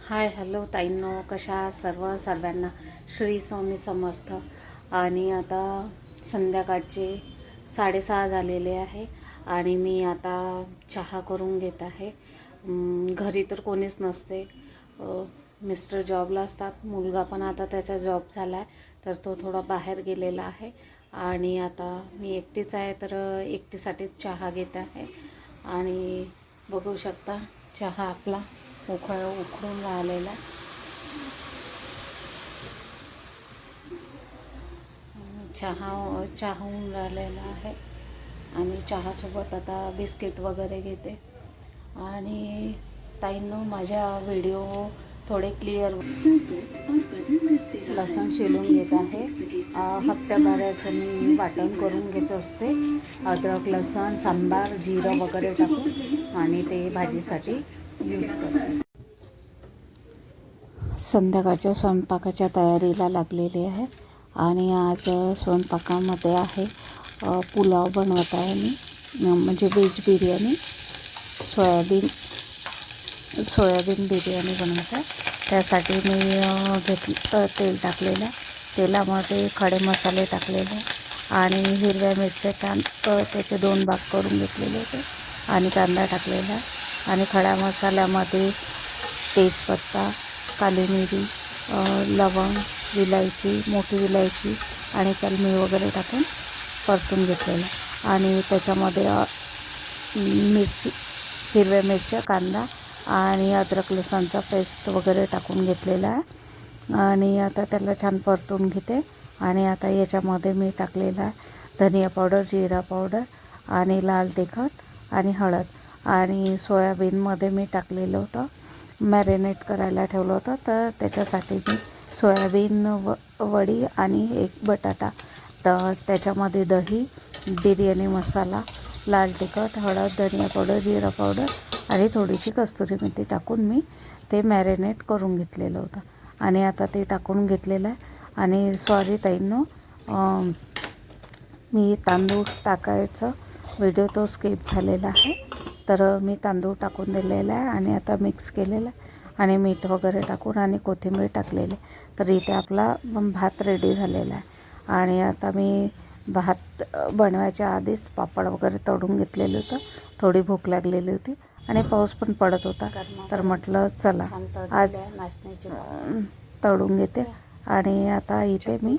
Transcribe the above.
Hi hello ताईंनो, कशा आहात सर्वांना श्री स्वामी समर्थ. आणि आता संध्याकाळचे 6:30 झालेले आहे आणि मी आता चहा करून घेत आहे. घरी तर कोणीच नसते. मिस्टर जॉबला असतात, मुलगा पण आता त्याचा जॉब झाला आहे तर तो थोडा बाहेर गेलेला आहे आणि आता मी एकटीच आहे तर एकटीसाठी चहा घेत आहे. आणि बघू शकता चहा आपला उकळून राहिलेला. चहा होऊन राहिलेला आहे आणि चहासोबत आता बिस्किट वगैरे घेते. आणि ताईंनो, माझ्या व्हिडिओ थोडे क्लिअर. लसूण शिलून घेत आहे. हप्त्याभराचं मी वाटण करून घेत असते. अद्रक, लसूण, सांबार, जिरं वगैरे टाकून आणि ते भाजीसाठी यूज करते. संध्याकाळच्या स्वयंपाकाच्या तयारीला लागलेली आहे आणि आज स्वयंपाकामध्ये आहे पुलाव बनवत आहे मी, म्हणजे व्हेज बिर्याणी, सोयाबीन बिर्याणी बनवत आहे. त्यासाठी मी तेल टाकलेलं, तेलामध्ये खडे मसाले टाकलेले आणि हिरव्या मिरच्या त्याचे 2 भाग करून घेतलेले होते आणि कांदा टाकलेला आणि खड्या मसाल्यामध्ये तेजपत्ता, काली मिरी, लवंग, विलायची, मोठी विलायची आणि कलमी वगैरे टाकून परतून घेतलेलं. आणि त्याच्यामध्ये मिरची, हिरव्या मिरच्या, कांदा आणि अद्रक लसणचा पेस्ट वगैरे टाकून घेतलेला आहे. आणि आता त्याला छान परतून घेते. आणि आता याच्यामध्ये मी टाकलेला आहे धनिया पावडर, जिरा पावडर आणि लाल तिखट आणि हळद. आणि सोयाबीनमध्ये मी टाकलेलं होतं, मॅरिनेट करायला ठेवलं होतं, तर त्याच्यासाठी मी सोयाबीन वडी आणि एक बटाटा, तर त्याच्यामध्ये दही, बिर्याणी मसाला, लाल तिखट, हळद, धनिया पावडर, जिरा पावडर आणि थोडीशी कस्तुरी मेथी टाकून मी ते मॅरिनेट करून घेतलेलं होतं. आणि आता ते टाकून घेतलेलं आहे. आणि सॉरी ताईंनो, मी तांदूळ टाकायचा व्हिडिओ तो स्किप झालेला आहे, तर मी तांदूळ टाकून दिलेला आहे आणि आता मिक्स केलेलं आहे आणि मीठ वगैरे टाकून आणि कोथिंबीर टाकलेली. तर इथे आपला भात रेडी झालेला आहे. आणि आता मी भात बनवायच्या आधीच पापड वगैरे तळून घेतलेलं होतं. थोडी भूक लागलेली होती आणि पाऊस पण पडत होता, तर म्हटलं चला आज तळून घेते. आणि आता इथे मी